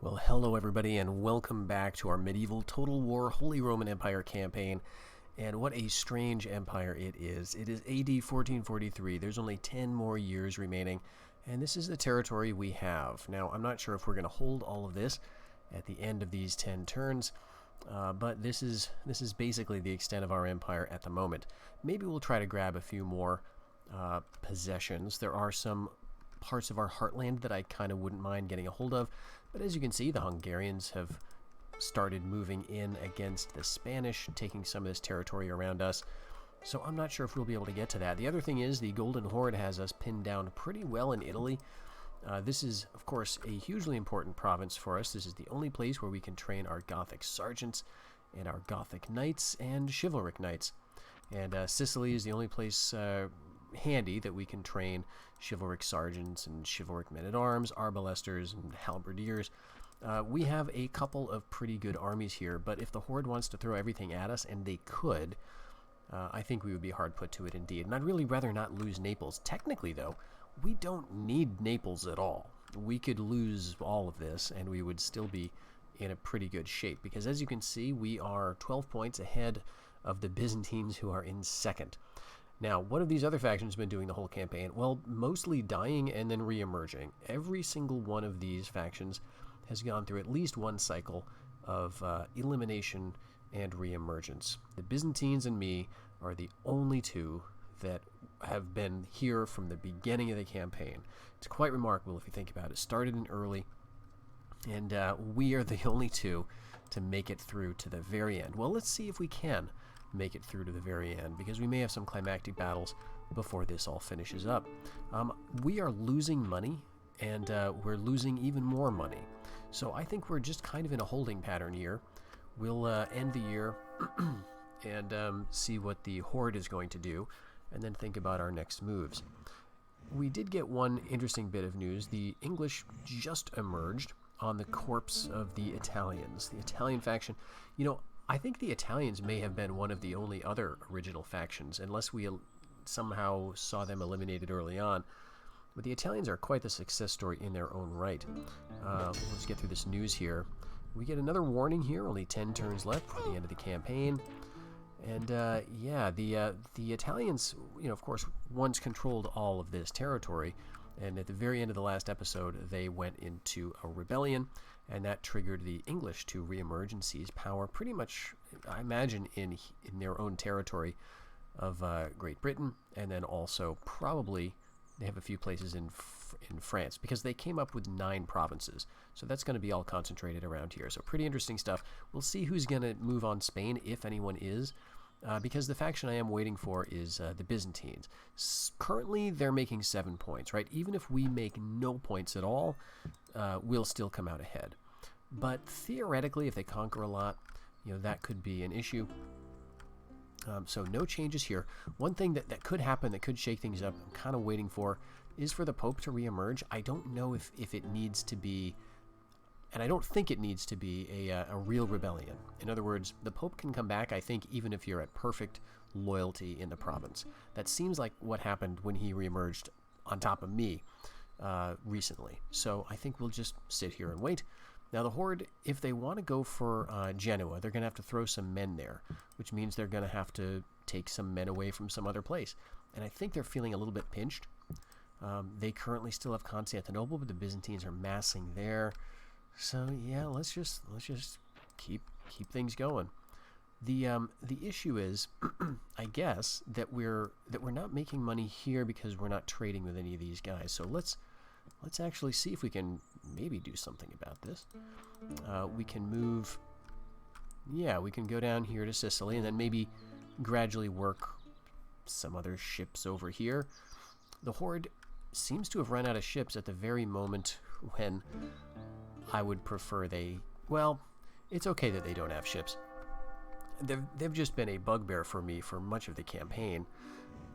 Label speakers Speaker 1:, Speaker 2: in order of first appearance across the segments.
Speaker 1: Well, hello everybody, and welcome back to our medieval Total War Holy Roman Empire campaign. And what a strange empire it is. It is AD 1443. There's only 10 more years remaining, and this is the territory we have. Now, I'm not sure if we're going to hold all of this at the end of these 10 turns, but this is basically the extent of our empire at the moment. Maybe we'll try to grab a few more possessions. There are some parts of our heartland that I kind of wouldn't mind getting a hold of, but as you can see, the Hungarians have started moving in against the Spanish, taking some of this territory around us, so I'm not sure if we'll be able to get to that. The other thing is the Golden Horde has us pinned down pretty well in Italy. This is, of course, a hugely important province for us. This is the only place where we can train our Gothic sergeants and our Gothic knights and chivalric knights. And Sicily is the only place handy that we can train chivalric sergeants and chivalric men-at-arms, arbalesters, and halberdiers. We have a couple of pretty good armies here, but if the Horde wants to throw everything at us, and they could, I think we would be hard put to it indeed. And I'd really rather not lose Naples. Technically, though, we don't need Naples at all. We could lose all of this, and we would still be in a pretty good shape, because as you can see, we are 12 points ahead of the Byzantines, who are in second. Now, what have these other factions been doing the whole campaign? Well, mostly dying and then re-emerging. Every single one of these factions has gone through at least one cycle of elimination and re-emergence. The Byzantines and me are the only two that have been here from the beginning of the campaign. It's quite remarkable if you think about it. It started in early, and we are the only two to make it through to the very end. Well, let's see if we can make it through to the very end, because we may have some climactic battles before this all finishes up. We are losing money, and we're losing even more money. So I think we're just kind of in a holding pattern here. We'll end the year and see what the Horde is going to do, and then think about our next moves. We did get one interesting bit of news. The English just emerged on the corpse of the Italians. The Italian faction, you know, I think the Italians may have been one of the only other original factions, unless we somehow saw them eliminated early on. But the Italians are quite the success story in their own right. Let's get through this news here. We get another warning here, only 10 turns left before the end of the campaign. And yeah, the Italians, you know, of course, once controlled all of this territory, and at the very end of the last episode, they went into a rebellion, and that triggered the English to reemerge and seize power pretty much, I imagine, in their own territory of Great Britain, and then also probably they have a few places in France, because they came up with 9 provinces. So that's going to be all concentrated around here. So pretty interesting stuff. We'll see who's going to move on Spain, if anyone is. Because the faction I am waiting for is the Byzantines. Currently, they're making 7 points, right? Even if we make no points at all, we'll still come out ahead. But theoretically, if they conquer a lot, you know, that could be an issue. So no changes here. One thing that could happen, that could shake things up, I'm kind of waiting for, is for the Pope to reemerge. I don't know if it needs to be, and I don't think it needs to be a real rebellion. In other words, the Pope can come back, I think, even if you're at perfect loyalty in the province. That seems like what happened when he reemerged on top of me recently. So I think we'll just sit here and wait. Now the Horde, if they want to go for Genoa, they're going to have to throw some men there, which means they're going to have to take some men away from some other place. And I think they're feeling a little bit pinched. They currently still have Constantinople, but the Byzantines are massing there. So yeah, let's just keep things going. The issue is, I guess, that we're not making money here because we're not trading with any of these guys. So let's actually see if we can maybe do something about this. We can move. Yeah, we can go down here to Sicily, and then maybe gradually work some other ships over here. The Horde seems to have run out of ships at the very moment when I would prefer they... Well, it's okay that they don't have ships. They've just been a bugbear for me for much of the campaign.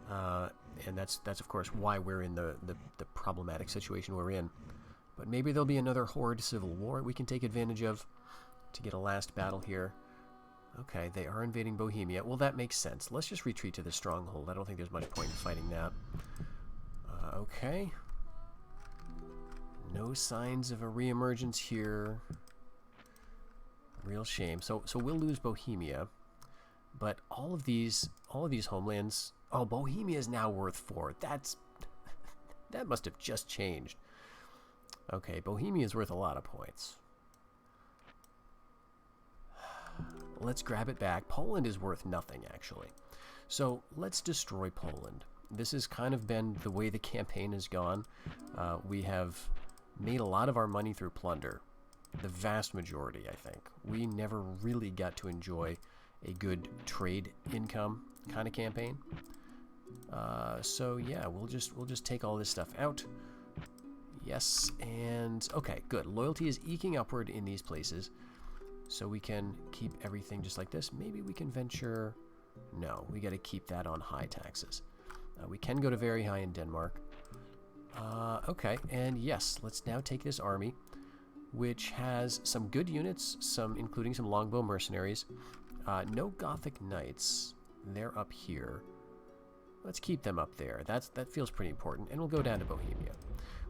Speaker 1: And that's of course why we're in the problematic situation we're in. But maybe there'll be another Horde civil war we can take advantage of to get a last battle here. Okay, they are invading Bohemia. Well, that makes sense. Let's just retreat to the stronghold. I don't think there's much point in fighting that. Okay. No signs of a reemergence here. Real shame. So we'll lose Bohemia, but all of these homelands. Oh, Bohemia is now worth 4. That must have just changed. Okay, Bohemia is worth a lot of points. Let's grab it back. Poland is worth nothing, actually. So let's destroy Poland. This has kind of been the way the campaign has gone. We have made a lot of our money through plunder. The vast majority, I think. We never really got to enjoy a good trade income kind of campaign. So yeah, we'll just take all this stuff out. Yes, and okay, good. Loyalty is eking upward in these places, so we can keep everything just like this. Maybe we can venture. No, we got to keep that on high taxes. We can go to very high in Denmark. Okay, and yes, let's now take this army, which has some good units, including some longbow mercenaries. No Gothic knights. They're up here. Let's keep them up there. That feels pretty important, and we'll go down to Bohemia.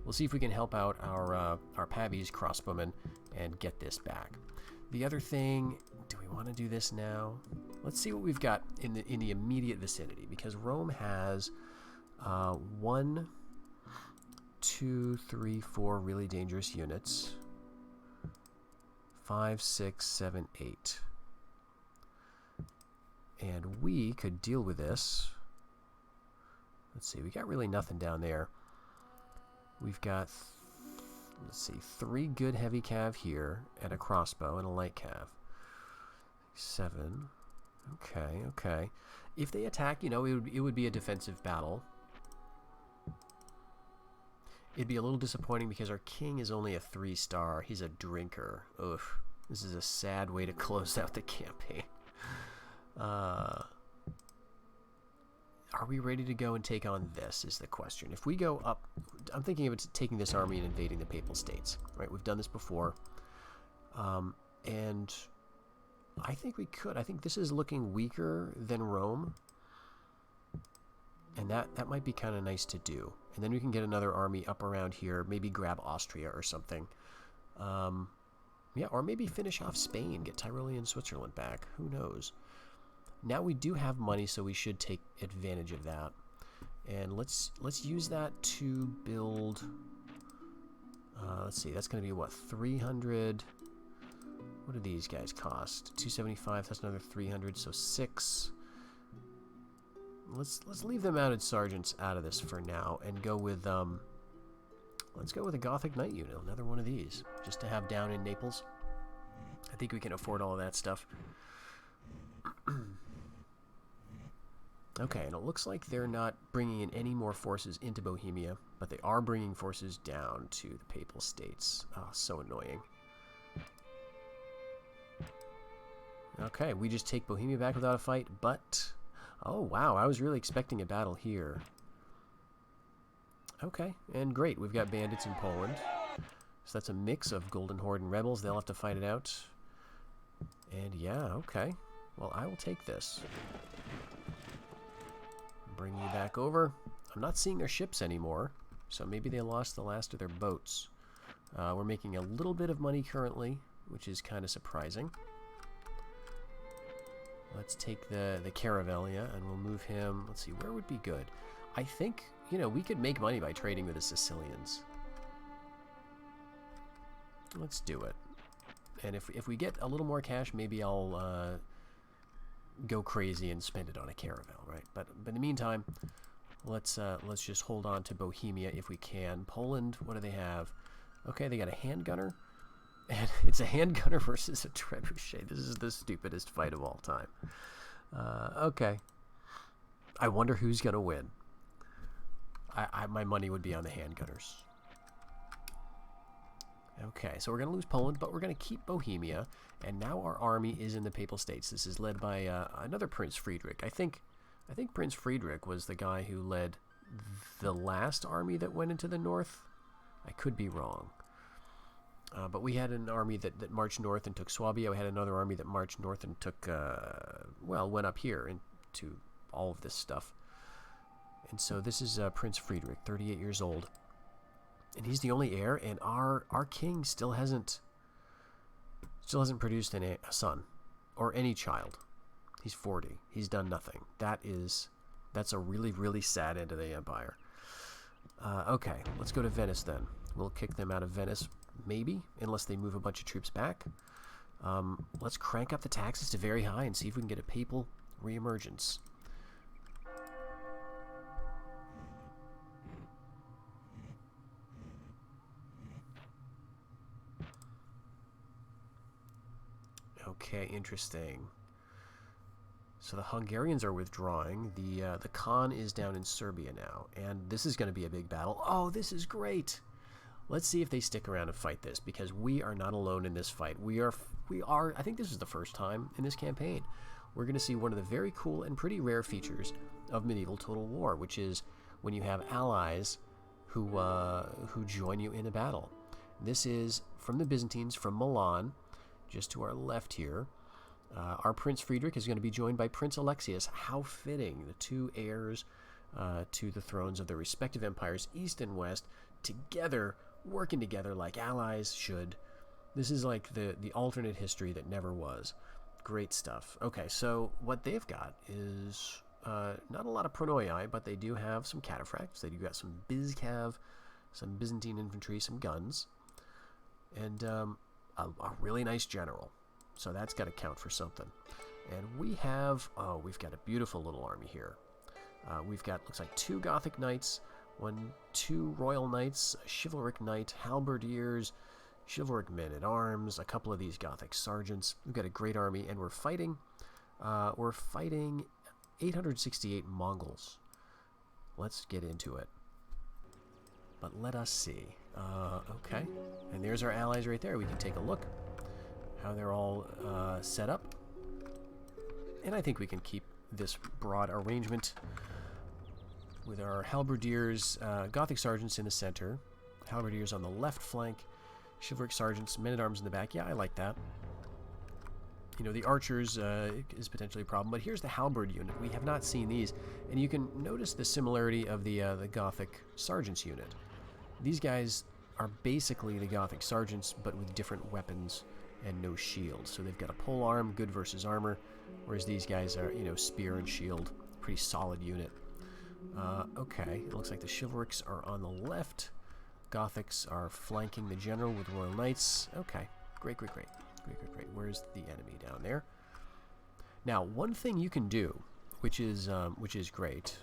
Speaker 1: We'll see if we can help out our Pavies crossbowmen and get this back. The other thing, do we want to do this now? Let's see what we've got in the immediate vicinity, because Rome has 1, 2, 3, 4 really dangerous units. 5, 6, 7, 8. And we could deal with this. Let's see, we got really nothing down there. We've got, let's see, 3 good heavy cav here, and a crossbow, and a light cav. 7. Okay, okay. If they attack, you know, it would be a defensive battle. It'd be a little disappointing because our king is only a 3-star. He's a drinker. Ugh. This is a sad way to close out the campaign. Are we ready to go and take on this is the question. If we go up, I'm thinking of taking this army and invading the Papal States. Right, we've done this before. And I think we could. I think this is looking weaker than Rome. And that might be kind of nice to do. And then we can get another army up around here. Maybe grab Austria or something. Yeah, or maybe finish off Spain. Get Tyrolean Switzerland back. Who knows? Now we do have money, so we should take advantage of that. And let's use that to build... let's see, that's going to be what, 300... What do these guys cost? 275, that's another 300, so 6. Let's leave the mounted sergeants out of this for now and go with let's go with a Gothic Knight unit, another one of these, just to have down in Naples. I think we can afford all of that stuff. Okay, and it looks like they're not bringing in any more forces into Bohemia, but they are bringing forces down to the Papal States. Oh, so annoying. Okay, we just take Bohemia back without a fight, but... Oh, wow, I was really expecting a battle here. Okay, and great, we've got bandits in Poland. So that's a mix of Golden Horde and rebels. They'll have to fight it out. And yeah, okay. Well, I will take this. Bring you back over. I'm not seeing their ships anymore, so maybe they lost the last of their boats. We're making a little bit of money currently, which is kind of surprising. Let's take the Caravellia, and we'll move him. Let's see, where would be good? I think, you know, we could make money by trading with the Sicilians. Let's do it. And if we get a little more cash, maybe I'll go crazy and spend it on a caravel, right? But in the meantime, let's just hold on to Bohemia if we can. Poland, what do they have? Okay, they got a handgunner. And it's a handgunner versus a trebuchet. This is the stupidest fight of all time. Okay. I wonder who's going to win. My money would be on the handgunners. Okay, so we're going to lose Poland, but we're going to keep Bohemia. And now our army is in the Papal States. This is led by another Prince Friedrich. I think Prince Friedrich was the guy who led the last army that went into the north. I could be wrong. But we had an army that marched north and took Swabia. We had another army that marched north and took, went up here into all of this stuff. And so this is Prince Friedrich, 38 years old. And he's the only heir, and our king still hasn't produced a son or any child. He's 40. He's done nothing. That's a really, really sad end of the empire. Okay, let's go to Venice then. We'll kick them out of Venice, maybe, unless they move a bunch of troops back. Let's crank up the taxes to very high and see if we can get a papal reemergence. Okay, interesting. So the Hungarians are withdrawing. The Khan is down in Serbia now, and this is going to be a big battle. Oh, this is great. Let's see if they stick around and fight this, because we are not alone in this fight. We are. I think this is the first time in this campaign we're going to see one of the very cool and pretty rare features of medieval Total War, which is when you have allies who join you in a battle. This is from the Byzantines, from Milan, just to our left here. Our Prince Friedrich is going to be joined by Prince Alexius. How fitting, the two heirs to the thrones of their respective empires, East and West, together, working together like allies should. This is like the alternate history that never was. Great stuff. Okay, so what they've got is not a lot of Pronoi, but they do have some cataphracts. They do got some Bizcav, some Byzantine infantry, some guns, and a really nice general. So that's got to count for something. And we've got a beautiful little army here. We've got, looks like 2 Gothic knights, 2 royal knights, a chivalric knight, halberdiers, chivalric men-at-arms, a couple of these Gothic sergeants. We've got a great army, and we're fighting 868 Mongols. Let's get into it. But let us see. Okay, and there's our allies right there. We can take a look how they're all set up, and I think we can keep this broad arrangement with our halberdiers, Gothic sergeants in the center, halberdiers on the left flank, chivalric sergeants, men-at-arms in the back. Yeah, I like that. You know, the archers is potentially a problem, but here's the halberd unit. We have not seen these, and you can notice the similarity of the Gothic sergeants unit. These guys are basically the Gothic sergeants, but with different weapons and no shield. So they've got a pole arm, good versus armor, whereas these guys are, you know, spear and shield. Pretty solid unit. Okay, it looks like the chivalrics are on the left. Gothics are flanking the general with royal knights. Okay, great. Where's the enemy down there? Now, one thing you can do, which is great,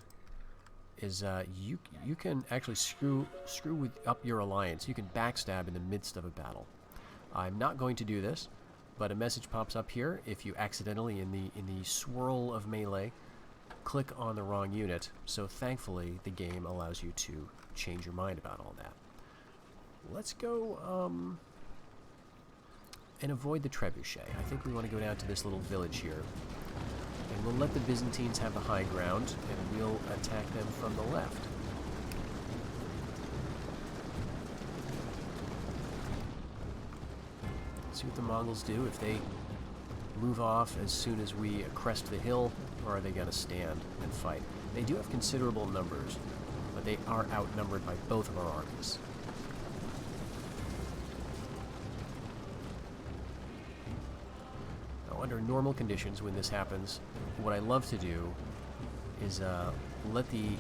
Speaker 1: is you can actually screw up your alliance. You can backstab in the midst of a battle. I'm not going to do this, but a message pops up here if you accidentally, in the swirl of melee, click on the wrong unit. So thankfully, the game allows you to change your mind about all that. Let's go and avoid the trebuchet. I think we want to go down to this little village here, and we'll let the Byzantines have the high ground, and we'll attack them from the left. See what the Mongols do, if they move off as soon as we crest the hill, or are they going to stand and fight? They do have considerable numbers, but they are outnumbered by both of our armies. Now, under normal conditions, when this happens, what I love to do is let the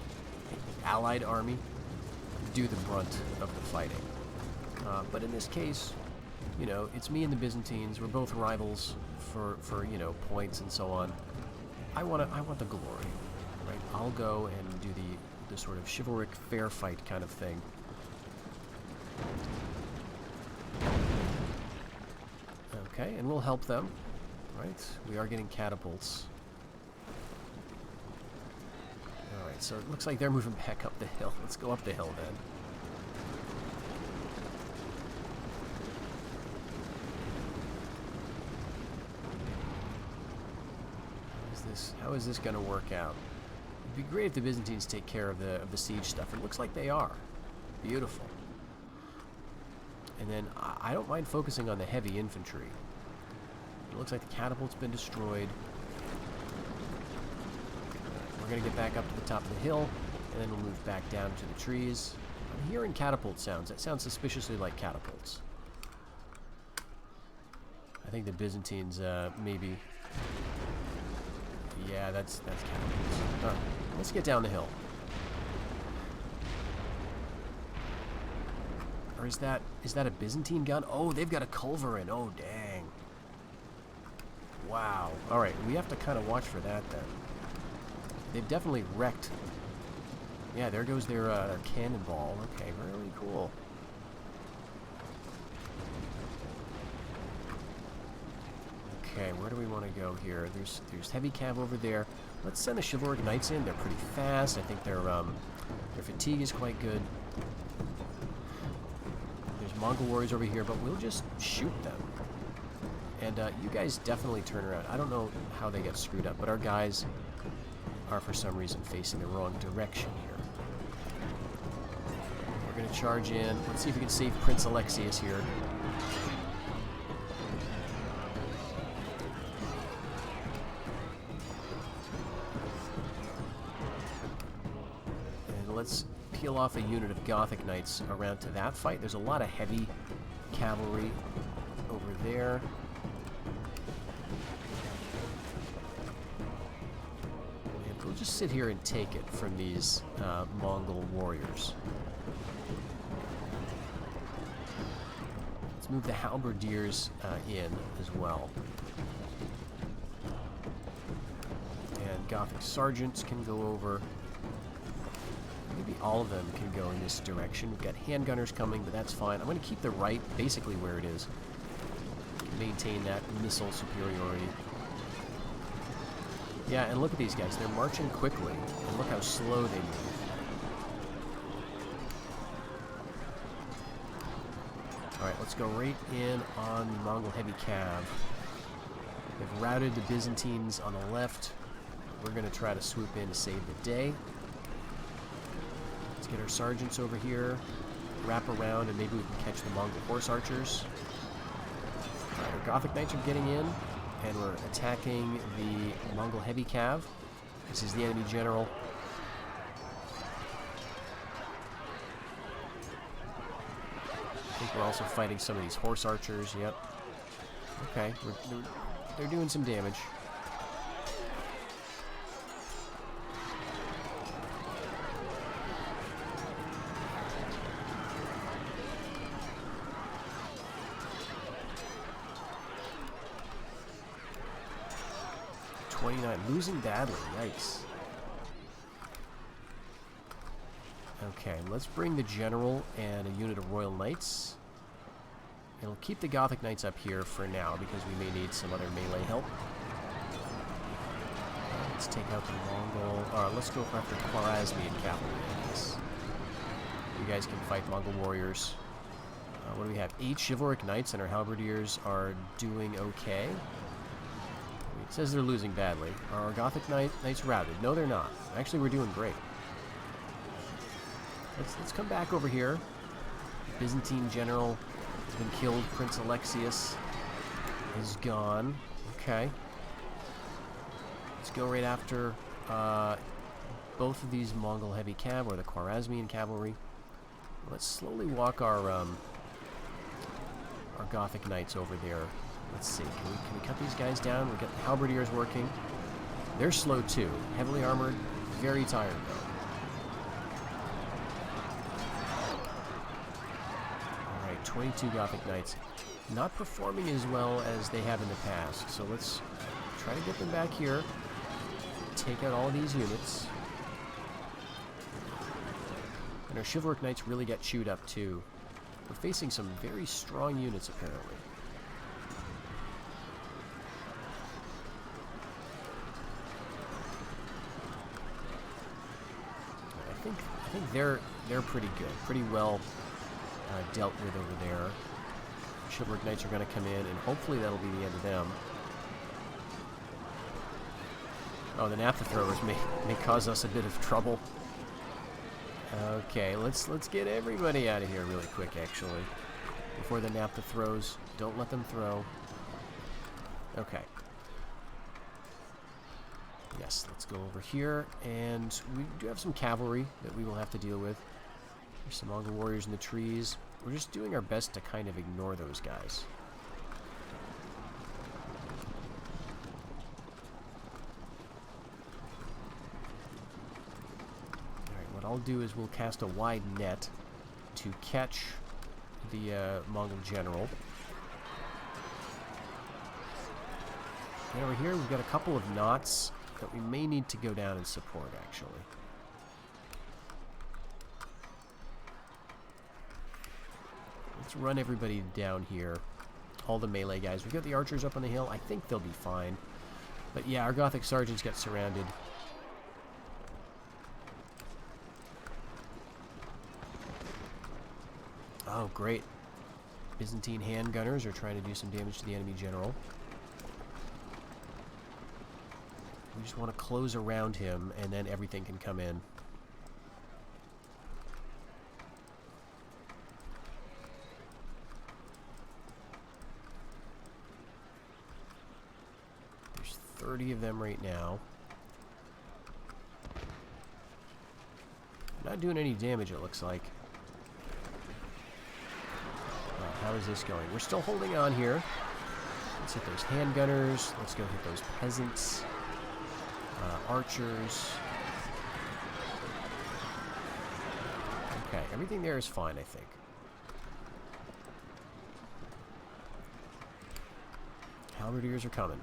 Speaker 1: allied army do the brunt of the fighting. But in this case, you know, it's me and the Byzantines. We're both rivals for you know, points and so on. I want the glory, right? I'll go and do the sort of chivalric fair fight kind of thing. Okay, and we'll help them, right? We are getting catapults. All right, so it looks like they're moving back up the hill. Let's go up the hill then. How is this going to work out? It'd be great if the Byzantines take care of the siege stuff. It looks like they are. Beautiful. And then I don't mind focusing on the heavy infantry. It looks like the catapult's been destroyed. We're going to get back up to the top of the hill, and then we'll move back down to the trees. I'm hearing catapult sounds. That sounds suspiciously like catapults. I think the Byzantines, maybe. Yeah, that's catapults. All right, let's get down the hill. Or is that a Byzantine gun? Oh, they've got a culverin. Oh, dang. Wow. All right, we have to kind of watch for that then. They've definitely wrecked. Yeah, there goes their cannonball. Okay, really cool. Okay, where do we want to go here? There's heavy cav over there. Let's send the chivalric knights in. They're pretty fast. I think their fatigue is quite good. There's Mongol warriors over here, but we'll just shoot them. And you guys definitely turn around. I don't know how they get screwed up, but our guys are for some reason facing the wrong direction here. We're going to charge in. Let's see if we can save Prince Alexius here. And let's peel off a unit of Gothic Knights around to that fight. There's a lot of heavy cavalry over there. We'll just sit here and take it from these Mongol warriors. Let's move the halberdiers in as well. And Gothic sergeants can go over. Maybe all of them can go in this direction. We've got handgunners coming, but that's fine. I'm going to keep the right basically where it is. Maintain that missile superiority. Yeah, and look at these guys. They're marching quickly. And look how slow they move. Alright, let's go right in on the Mongol heavy cav. They've routed the Byzantines on the left. We're going to try to swoop in to save the day. Let's get our sergeants over here. Wrap around, and maybe we can catch the Mongol horse archers. Alright, our Gothic Knights are getting in. And we're attacking the Mongol heavy cav. This is the enemy general. I think we're also fighting some of these horse archers. Yep. Okay, they're doing some damage. Losing badly, yikes. Okay, let's bring the general and a unit of Royal Knights. And we'll keep the Gothic Knights up here for now because we may need some other melee help. Let's take out the Mongol. Alright, let's go after Khwarezmian cavalry. You guys can fight Mongol warriors. What do we have? 8 chivalric knights, and our halberdiers are doing okay. It says they're losing badly. Are our Gothic Knights routed? No, they're not. Actually, we're doing great. Let's come back over here. Byzantine general has been killed. Prince Alexius is gone. Okay. Let's go right after both of these Mongol heavy cav, or the Khwarezmian cavalry. Let's slowly walk our Gothic Knights over there. Let's see, can we cut these guys down? We've got the halberdiers working. They're slow too. Heavily armored, very tired though. Alright, 22 Gothic Knights. Not performing as well as they have in the past. So let's try to get them back here. Take out all these units. And our chivalric knights really get chewed up too. We're facing some very strong units apparently. I think they're pretty good, pretty well dealt with over there. Chivalric Knights are going to come in, and hopefully that'll be the end of them. Oh, the naphtha throwers may cause us a bit of trouble. Okay, let's get everybody out of here really quick, actually, before the naphtha throws. Don't let them throw. Okay. Yes, let's go over here, and we do have some cavalry that we will have to deal with. There's some Mongol warriors in the trees. We're just doing our best to kind of ignore those guys. Alright, what I'll do is we'll cast a wide net to catch the Mongol general. And over here we've got a couple of knots that we may need to go down and support, actually. Let's run everybody down here. All the melee guys. We've got the archers up on the hill. I think they'll be fine. But yeah, our Gothic sergeants get surrounded. Oh, great. Byzantine handgunners are trying to do some damage to the enemy general. We just want to close around him, and then everything can come in. There's 30 of them right now. Not doing any damage, it looks like. How is this going? We're still holding on here. Let's hit those handgunners. Let's go hit those peasants. Archers. Okay, everything there is fine, I think. Halberdiers are coming.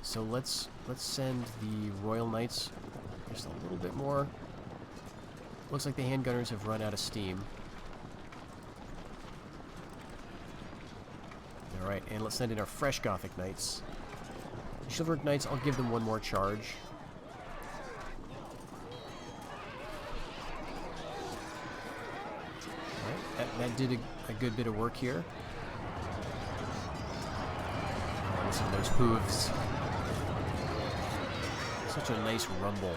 Speaker 1: So let's send the Royal Knights just a little bit more. Looks like the handgunners have run out of steam. Alright, and let's send in our fresh Gothic Knights. The Chivalric Knights, I'll give them one more charge. Alright, that did a good bit of work here. Oh, listen to those hooves. Such a nice rumble.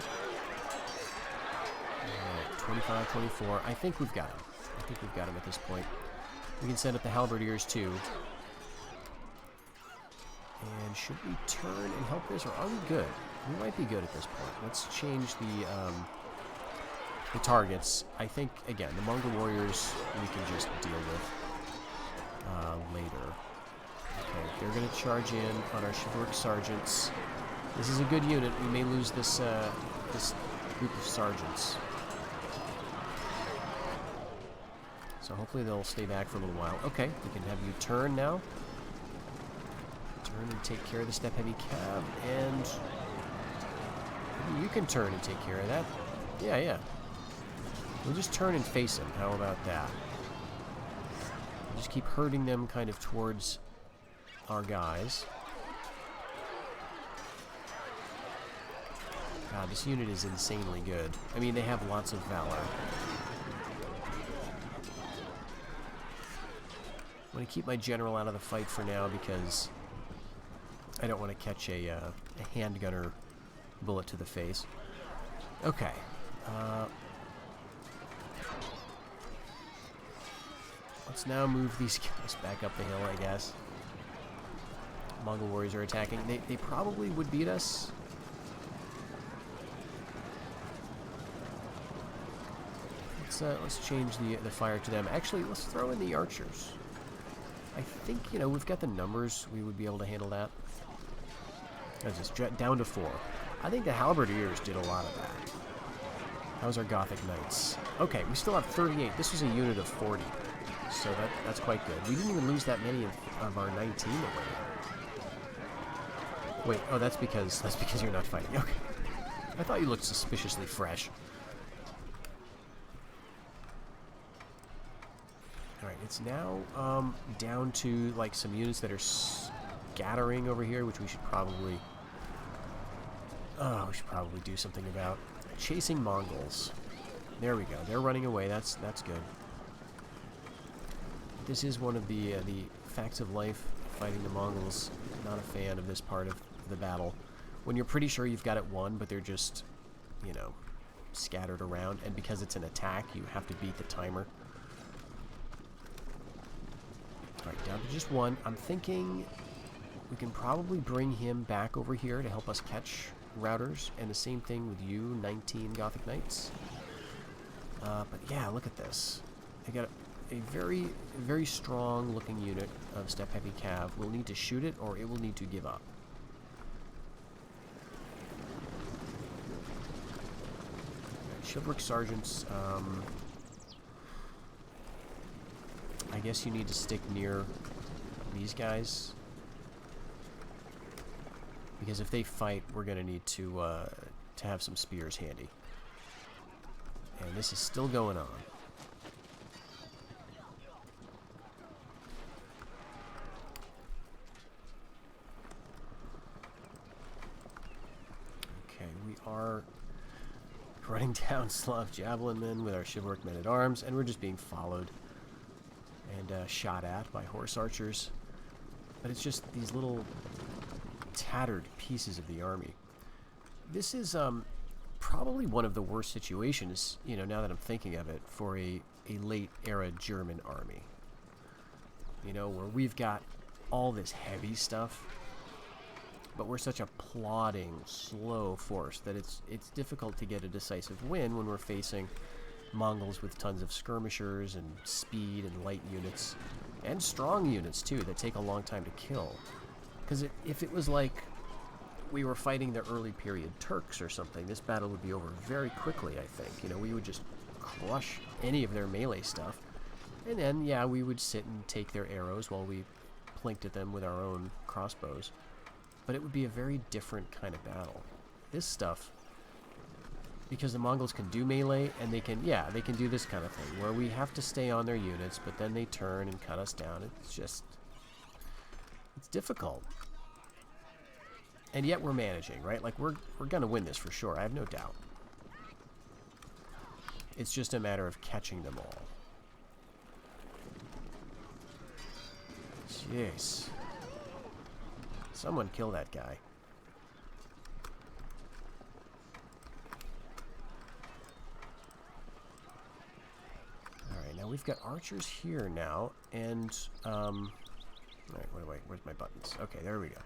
Speaker 1: Alright, 25, 24. I think we've got him. I think we've got him at this point. We can send up the Halberdiers too. And should we turn and help this, or are we good? We might be good at this point. Let's change the targets. I think, again, the Mongol warriors we can just deal with later. Okay, they're going to charge in on our chivalric sergeants. This is a good unit. We may lose this this group of sergeants. So hopefully they'll stay back for a little while. Okay, we can have you turn now. Turn and take care of the step-heavy cav, and maybe you can turn and take care of that. Yeah. We'll just turn and face him. How about that? We'll just keep herding them kind of towards our guys. God, this unit is insanely good. I mean, they have lots of valor. I'm going to keep my general out of the fight for now because I don't want to catch a handgunner bullet to the face. Okay. Let's now move these guys back up the hill, I guess. Mongol warriors are attacking. They probably would beat us. Let's change the fire to them. Actually, let's throw in the archers. I think, we've got the numbers. We would be able to handle that. That's just down to 4. I think the Halberdiers did a lot of that. How's our Gothic Knights? Okay, we still have 38. This was a unit of 40. So that's quite good. We didn't even lose that many of our 19 away. Wait, oh, that's because you're not fighting. Okay. I thought you looked suspiciously fresh. Alright, it's now down to like some units that are scattering over here, which we should probably do something about. Chasing Mongols. There we go. They're running away. That's good. This is one of the facts of life, fighting the Mongols. Not a fan of this part of the battle. When you're pretty sure you've got it won, but they're just, scattered around, and because it's an attack, you have to beat the timer. Alright, down to just 1. I'm thinking we can probably bring him back over here to help us catch routers, and the same thing with you, 19 Gothic Knights. But yeah, look at this. They got a very, very strong looking unit of step heavy cav. We'll need to shoot it or it will need to give up. Chivalric sergeants, I guess you need to stick near these guys, because if they fight, we're going to need to have some spears handy. And this is still going on. Okay, we are running down Slav javelin men with our chivalric men-at-arms, and we're just being followed and shot at by horse archers. But it's just these little tattered pieces of the army. This is probably one of the worst situations, you know, now that I'm thinking of it, for a late-era German army. You know, where we've got all this heavy stuff, but we're such a plodding, slow force that it's difficult to get a decisive win when we're facing Mongols with tons of skirmishers and speed and light units, and strong units too that take a long time to kill. Because if it was like we were fighting the early period Turks or something, this battle would be over very quickly, I think. You know, we would just crush any of their melee stuff, and then, yeah, we would sit and take their arrows while we plinked at them with our own crossbows. But it would be a very different kind of battle. This stuff, because the Mongols can do melee, and they can do this kind of thing, where we have to stay on their units, but then they turn and cut us down. It's just, it's difficult. And yet we're managing, right? Like, we're gonna win this for sure, I have no doubt. It's just a matter of catching them all. Jeez. Someone kill that guy. Alright, now we've got archers here now, and, alright, where's my buttons? Okay, there we go.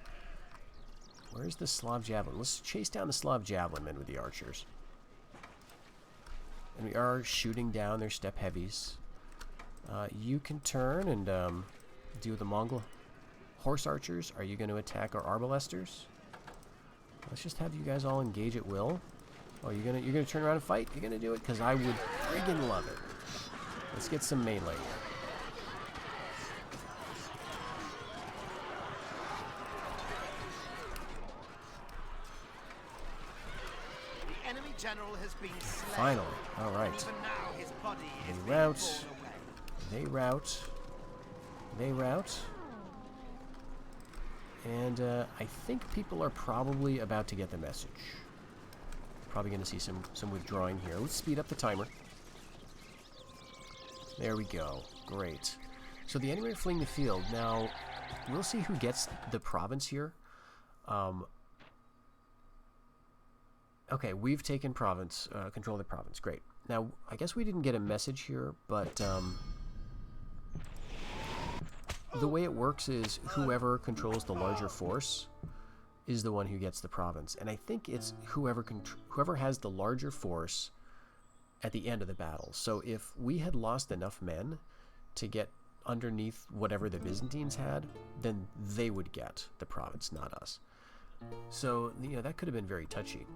Speaker 1: Where's the Slav javelin? Let's chase down the Slav javelin men with the archers. And we are shooting down their step heavies. You can turn and, deal with the Mongol horse archers. Are you going to attack our arbalesters? Let's just have you guys all engage at will. Oh, you're gonna turn around and fight? You're gonna do it? Because I would friggin' love it. Let's get some melee.
Speaker 2: The enemy general has been slain.
Speaker 1: Finally. All right.
Speaker 2: Even now his body is
Speaker 1: They
Speaker 2: being
Speaker 1: rout.
Speaker 2: borne away.
Speaker 1: They rout. They rout. And I think people are probably about to get the message. Probably going to see some withdrawing here. Let's speed up the timer. There we go. Great. So the enemy are fleeing the field. Now, we'll see who gets the province here. Okay, we've taken province, control of the province. Great. Now, I guess we didn't get a message here, but the way it works is whoever controls the larger force is the one who gets the province. And I think it's whoever has the larger force at the end of the battle. So if we had lost enough men to get underneath whatever the Byzantines had, then they would get the province, not us. So, you know, that could have been very touchy.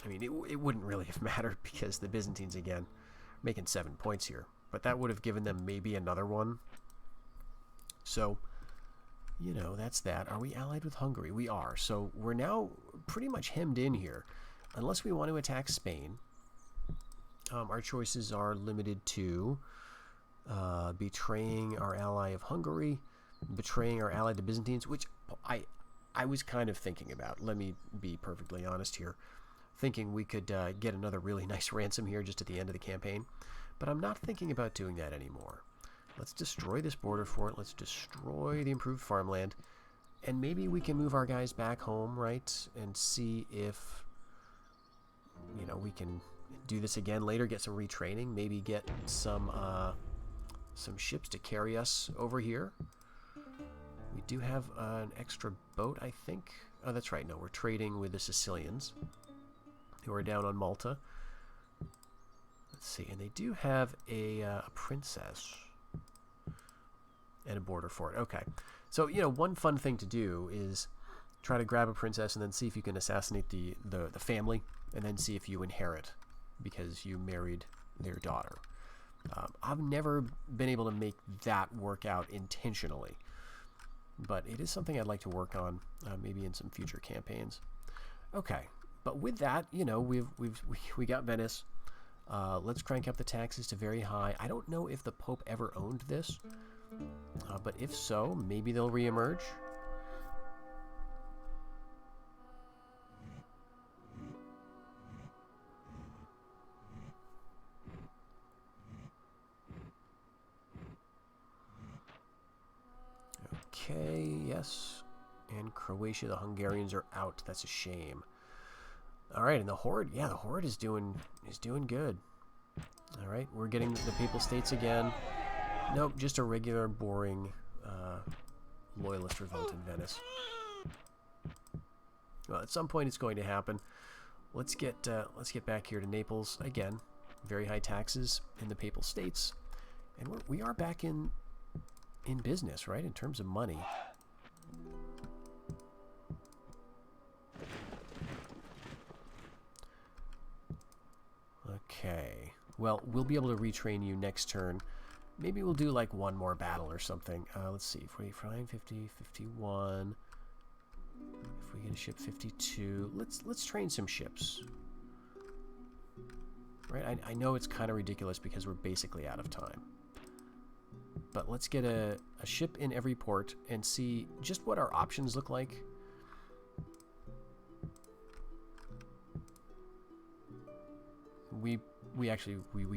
Speaker 1: I mean, it wouldn't really have mattered because the Byzantines, again, are making 7 points here. But that would have given them maybe another one. So, you know, that's that. Are we allied with Hungary? We are. So we're now pretty much hemmed in here. Unless we want to attack Spain, our choices are limited to betraying our ally of Hungary, betraying our ally the Byzantines, which I was kind of thinking about. Let me be perfectly honest here. Thinking we could get another really nice ransom here just at the end of the campaign. But I'm not thinking about doing that anymore. Let's destroy this border fort. Let's destroy the improved farmland. And maybe we can move our guys back home, right? And see if, you know, we can do this again later, get some retraining, maybe get some ships to carry us over here. We do have an extra boat, I think. Oh, that's right. No, we're trading with the Sicilians. who are down on Malta. Let's see, and they do have a princess and a border fort. Okay, so you know, one fun thing to do is try to grab a princess and then see if you can assassinate the family, and then see if you inherit because you married their daughter. I've never been able to make that work out intentionally, but it is something I'd like to work on, maybe in some future campaigns. Okay, but with that, you know, we got Venice. Let's crank up the taxes to very high. I don't know if the Pope ever owned this, but if so, maybe they'll reemerge. Okay, yes. And Croatia, the Hungarians are out. That's a shame. All right, and the Horde, yeah, the Horde is doing good. All right, we're getting the Papal States again. Nope, just a regular, boring loyalist revolt in Venice. Well, at some point it's going to happen. Let's get back here to Naples again. Very high taxes in the Papal States, and we are back in business, right, in terms of money. Okay, well, we'll be able to retrain you next turn. Maybe we'll do like one more battle or something. Let's see, 49, 50, 51. If we get a ship 52, let's train some ships. Right, I know it's kind of ridiculous because we're basically out of time. But let's get a ship in every port and see just what our options look like. We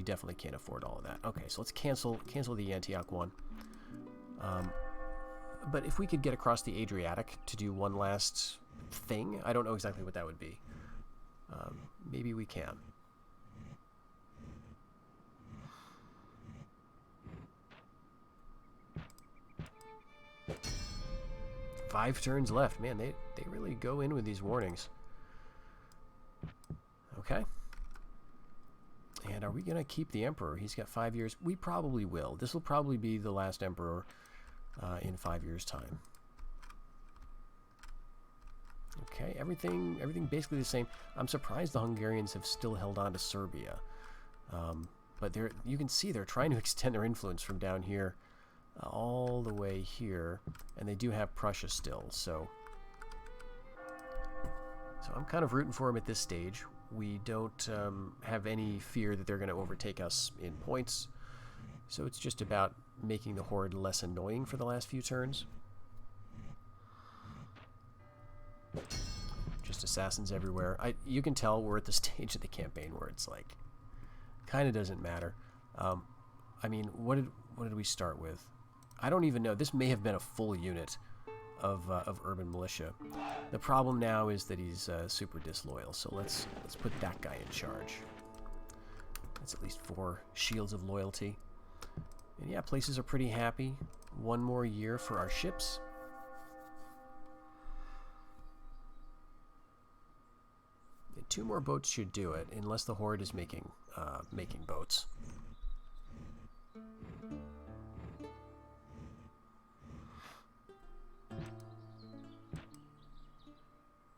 Speaker 1: definitely can't afford all of that. Okay, so let's cancel the Antioch one. But if we could get across the Adriatic to do one last thing, I don't know exactly what that would be. Maybe we can. Five turns left. Man, they really go in with these warnings. Okay. And are we going to keep the Emperor? He's got 5 years. We probably will. This will probably be the last Emperor in 5 years' time. Okay, everything basically the same. I'm surprised the Hungarians have still held on to Serbia. But you can see they're trying to extend their influence from down here all the way here, and they do have Prussia still, so I'm kind of rooting for them at this stage. We don't have any fear that they're going to overtake us in points, so it's just about making the Horde less annoying for the last few turns. Just assassins everywhere. You can tell we're at the stage of the campaign where it's like, kind of doesn't matter. I mean, what did we start with? I don't even know. This may have been a full unit of urban militia. The problem now is that he's super disloyal. So let's put that guy in charge. That's at least 4 shields of loyalty. And yeah, places are pretty happy. 1 more year for our ships. And 2 more boats should do it, unless the Horde is making boats.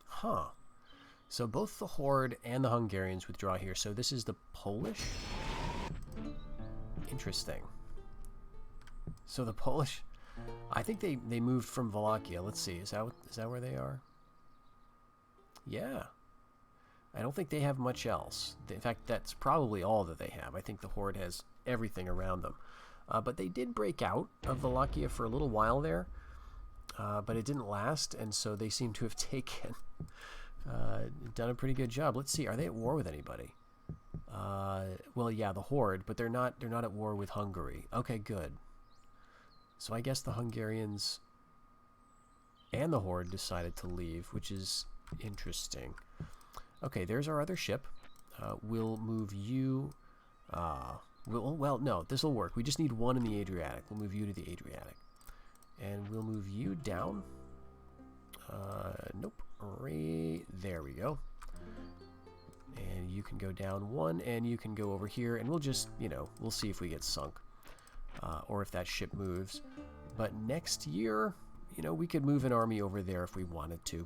Speaker 1: Huh. So both the Horde and the Hungarians withdraw here. So this is the Polish? Interesting. So the Polish, I think they moved from Wallachia. Let's see. Is that where they are? Yeah. I don't think they have much else. In fact, that's probably all that they have. I think the Horde has everything around them. But they did break out of Wallachia for a little while there. But it didn't last, and so they seem to have done a pretty good job. Let's see, are they at war with anybody? Well, yeah, the Horde, but they're not at war with Hungary. Okay, good. So I guess the Hungarians and the Horde decided to leave, which is interesting. Okay, there's our other ship. We'll move you. Well, no, this will work. We just need 1 in the Adriatic. We'll move you to the Adriatic. And we'll move you down. Nope. Right there we go. And you can go down 1, and you can go over here, and we'll just, you know, we'll see if we get sunk. Or if that ship moves. But next year, you know, we could move an army over there if we wanted to.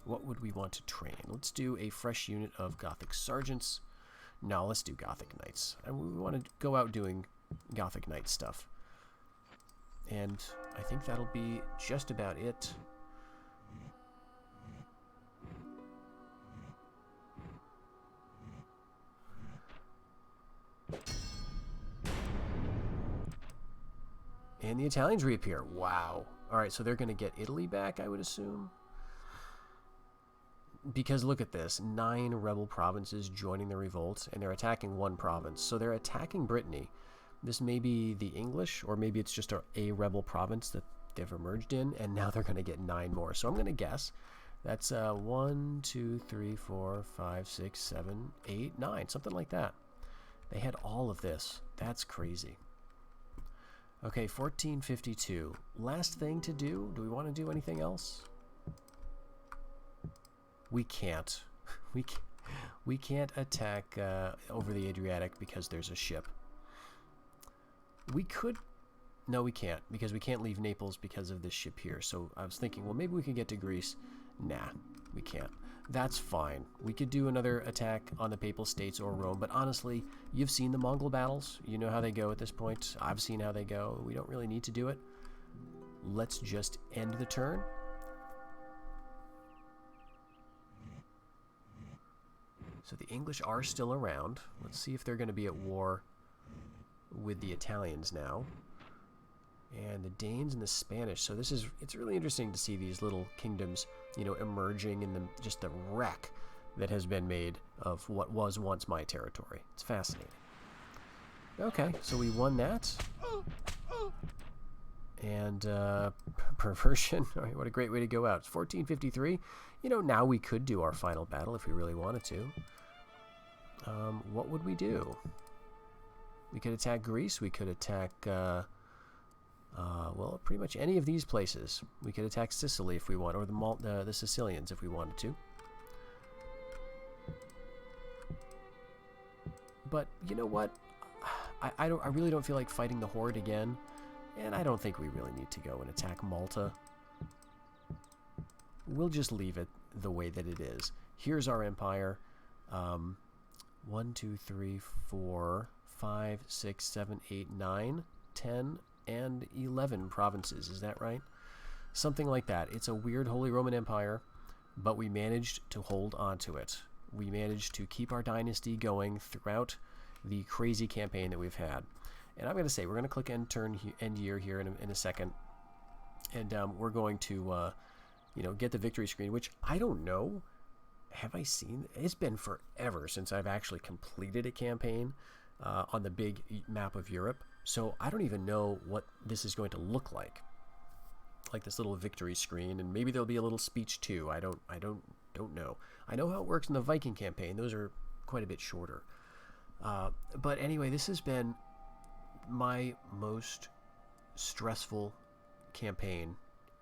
Speaker 1: What would we want to train? Let's do a fresh unit of Gothic Sergeants. No, let's do Gothic Knights. And we want to go out doing Gothic Knight stuff. And I think that'll be just about it. And the Italians reappear. Wow. Alright, so they're going to get Italy back, I would assume. Because look at this. 9 rebel provinces joining the revolt, and they're attacking 1 province. So they're attacking Brittany. This may be the English, or maybe it's just a rebel province that they've emerged in, and now they're going to get 9 more. So I'm going to guess that's 1, 2, 3, 4, 5, 6, 7, 8, 9, something like that. They had all of this. That's crazy. Okay, 1452. Last thing to do. Do we want to do anything else? We can't. We can't attack over the Adriatic because there's a ship. We could... No, we can't, because we can't leave Naples because of this ship here. So I was thinking, well, maybe we could get to Greece. Nah, we can't. That's fine. We could do another attack on the Papal States or Rome, but honestly, you've seen the Mongol battles. You know how they go at this point. I've seen how they go. We don't really need to do it. Let's just end the turn. So the English are still around. Let's see if they're going to be at war with the Italians now. And the Danes and the Spanish. So this is, it's really interesting to see these little kingdoms, you know, emerging in just the wreck that has been made of what was once my territory. It's fascinating. Okay, so we won that. And perversion. All right, what a great way to go out. It's 1453. You know, now we could do our final battle if we really wanted to. What would we do? We could attack Greece. We could attack... well, pretty much any of these places. We could attack Sicily if we want, or the Sicilians if we wanted to. But you know what? I really don't feel like fighting the Horde again, and I don't think we really need to go and attack Malta. We'll just leave it the way that it is. Here's our empire. 1, 2, 3, 4, 5, 6, 7, 8, 9, 10, and 11 provinces. Is that right? Something like that. It's a weird Holy Roman Empire, but we managed to hold on to it. We managed to keep our dynasty going throughout the crazy campaign that we've had. And I'm going to say, we're going to click end year here in a second. And we're going to, you know, get the victory screen, which I don't know. Have I seen? It's been forever since I've actually completed a campaign on the big map of Europe. So I don't even know what this is going to look like this little victory screen, and maybe there'll be a little speech too. I don't know. I know how it works in the Viking campaign. Those are quite a bit shorter. But anyway, this has been my most stressful campaign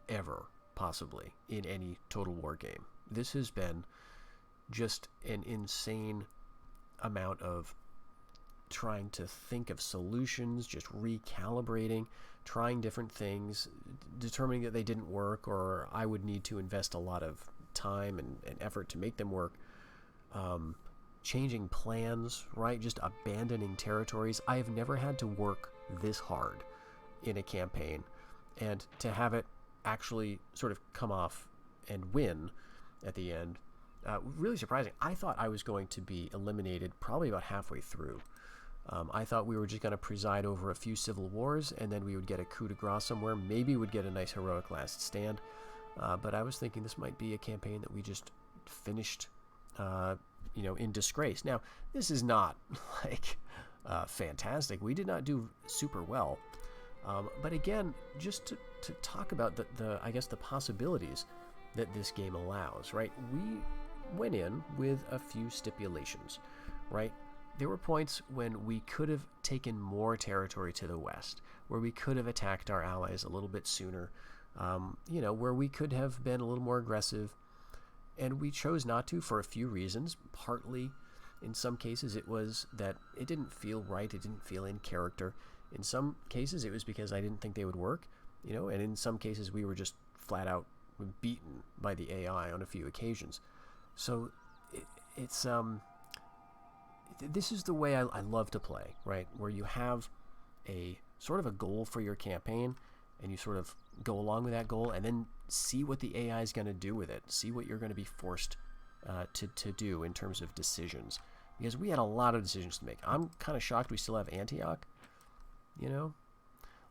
Speaker 1: ever, possibly, in any Total War game. This has been just an insane amount of trying to think of solutions, just recalibrating, trying different things, determining that they didn't work, or I would need to invest a lot of time and effort to make them work. Changing plans, right? Just abandoning territories. I have never had to work this hard in a campaign, and to have it actually sort of come off and win at the end, really surprising. I thought I was going to be eliminated probably about halfway through. I thought we were just going to preside over a few civil wars, and then we would get a coup de grace somewhere. Maybe we'd get a nice heroic last stand. But I was thinking this might be a campaign that we just finished, you know, in disgrace. Now, this is not like fantastic. We did not do super well. But again, just to talk about I guess the possibilities that this game allows, right? We went in with a few stipulations, right? There were points when we could have taken more territory to the west, where we could have attacked our allies a little bit sooner, you know, where we could have been a little more aggressive. And we chose not to for a few reasons. Partly, in some cases, it was that it didn't feel right. It didn't feel in character. In some cases, it was because I didn't think they would work, you know, and in some cases, we were just flat out beaten by the AI on a few occasions. So it's this is the way I love to play, right? Where you have a sort of a goal for your campaign, and you sort of go along with that goal, and then see what the AI is going to do with it. See what you're going to be forced to do in terms of decisions, because we had a lot of decisions to make. I'm kind of shocked we still have Antioch. You know,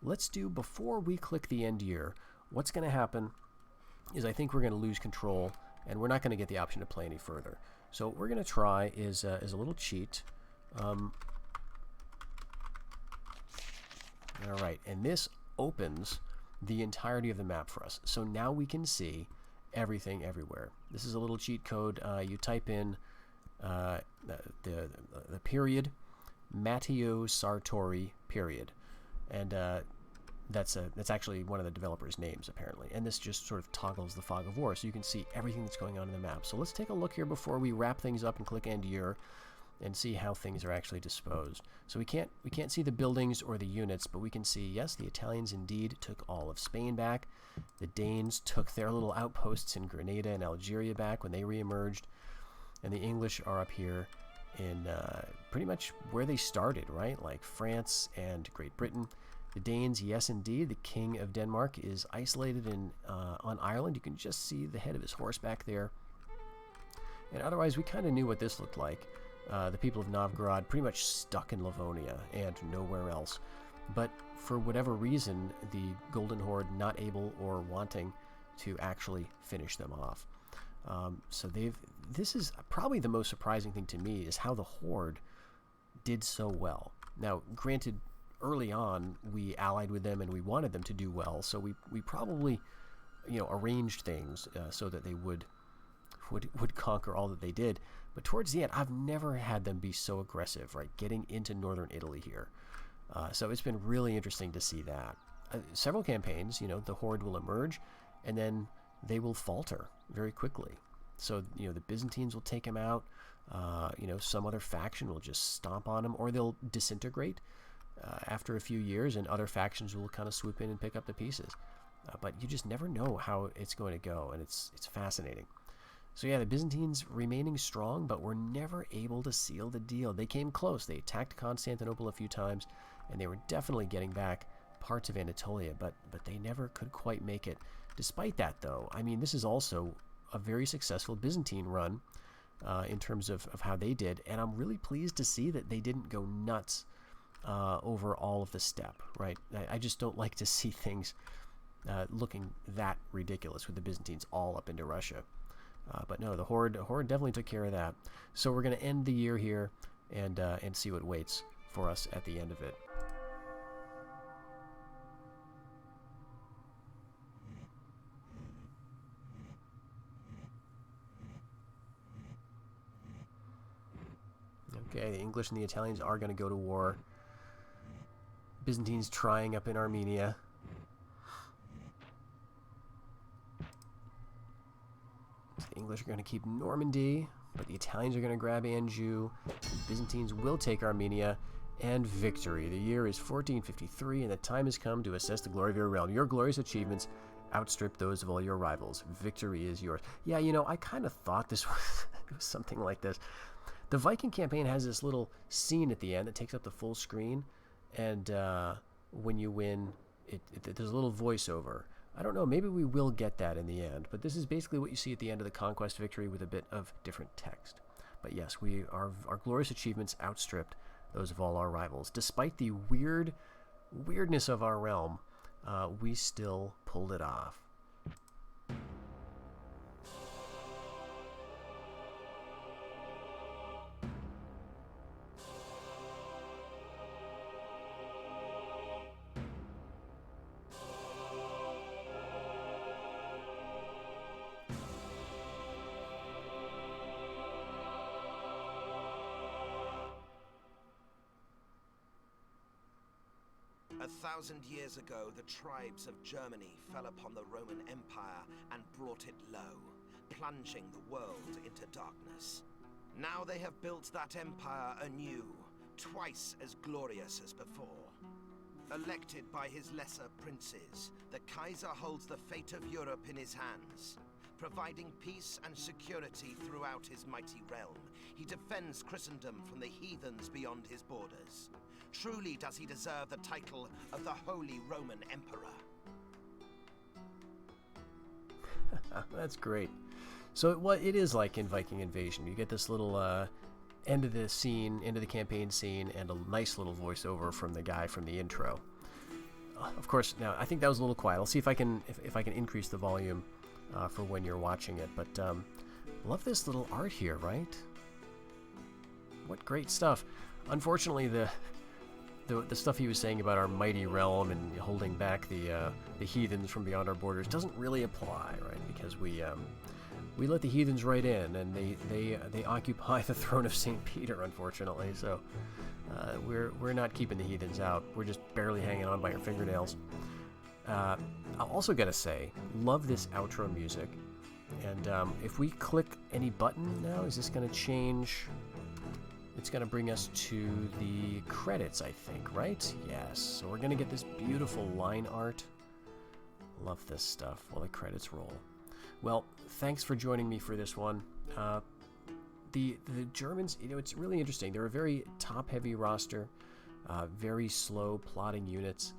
Speaker 1: let's do, before we click the end year, what's going to happen is I think we're going to lose control, and we're not going to get the option to play any further. So what we're going to try is a little cheat. All right, and this opens the entirety of the map for us. So now we can see everything everywhere. This is a little cheat code. You type in the period, Matteo Sartori period, and that's actually one of the developers' names apparently. And this just sort of toggles the fog of war, so you can see everything that's going on in the map. So let's take a look here before we wrap things up and click end year, and see how things are actually disposed. So we can't see the buildings or the units, but we can see, yes, the Italians indeed took all of Spain back. The Danes took their little outposts in Grenada and Algeria back when they re-emerged. And the English are up here in pretty much where they started, right? Like France and Great Britain. The Danes, yes, indeed. The King of Denmark is isolated on Ireland. You can just see the head of his horse back there. And otherwise, we kind of knew what this looked like. The people of Novgorod pretty much stuck in Livonia and nowhere else. But for whatever reason, the Golden Horde not able or wanting to actually finish them off. So this is probably the most surprising thing to me, is how the Horde did so well. Now, granted, early on, we allied with them and we wanted them to do well, so we probably, you know, arranged things so that they would conquer all that they did. But towards the end, I've never had them be so aggressive, right? Getting into northern Italy here. So it's been really interesting to see that. Several campaigns, you know, the Horde will emerge, and then they will falter very quickly. So, you know, the Byzantines will take them out. You know, some other faction will just stomp on them, or they'll disintegrate after a few years, and other factions will kind of swoop in and pick up the pieces. But you just never know how it's going to go, and it's fascinating. So yeah, the Byzantines remaining strong, but were never able to seal the deal. They came close. They attacked Constantinople a few times, and they were definitely getting back parts of Anatolia, but they never could quite make it. Despite that, though, I mean, this is also a very successful Byzantine run in terms of how they did, and I'm really pleased to see that they didn't go nuts over all of the steppe, right? I just don't like to see things looking that ridiculous with the Byzantines all up into Russia. But no, the Horde definitely took care of that. So we're going to end the year here and see what waits for us at the end of it. Okay, the English and the Italians are going to go to war. Byzantines trying up in Armenia. The English are going to keep Normandy, but the Italians are going to grab Anjou. The Byzantines will take Armenia, and victory. The year is 1453, and the time has come to assess the glory of your realm. Your glorious achievements outstrip those of all your rivals. Victory is yours. Yeah, you know, I kind of thought this was, it was something like this. The Viking campaign has this little scene at the end that takes up the full screen, and when you win, there's a little voiceover. I don't know, maybe we will get that in the end, but this is basically what you see at the end of the conquest victory with a bit of different text. But yes, our glorious achievements outstripped those of all our rivals. Despite the weirdness of our realm, we still pulled it off.
Speaker 2: A 1,000 years ago, the tribes of Germany fell upon the Roman Empire and brought it low. plunging the world into darkness. Now they have built that empire anew, twice as glorious as before. Elected by his lesser princes, the Kaiser holds the fate of Europe in his hands. Providing peace and security throughout his mighty realm, he defends Christendom from the heathens beyond his borders. Truly does he deserve the title of the Holy Roman Emperor.
Speaker 1: That's great. So it is like in Viking Invasion. You get this little end of the scene, end of the campaign scene, and a nice little voiceover from the guy from the intro. Of course, now I think that was a little quiet. I'll see if I can increase the volume for when you're watching it. But love this little art here, right? What great stuff. Unfortunately, the stuff he was saying about our mighty realm and holding back the heathens from beyond our borders doesn't really apply, right? Because we let the heathens right in, and they occupy the throne of St. Peter, unfortunately. So we're not keeping the heathens out. We're just barely hanging on by our fingernails. I also gotta say, love this outro music. And if we click any button now, is this gonna change? It's gonna bring us to the credits, I think, right? Yes. So we're gonna get this beautiful line art. Love this stuff while the credits roll. Well, thanks for joining me for this one. The Germans, it's really interesting. They're a very top-heavy roster, very slow plotting units.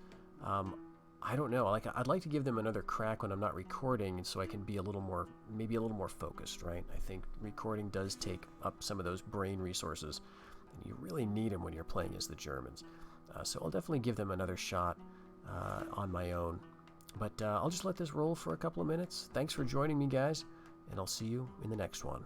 Speaker 1: I don't know. I'd like to give them another crack when I'm not recording, so I can be maybe a little more focused, right? I think recording does take up some of those brain resources, and you really need them when you're playing as the Germans. So I'll definitely give them another shot on my own. But I'll just let this roll for a couple of minutes. Thanks for joining me, guys, and I'll see you in the next one.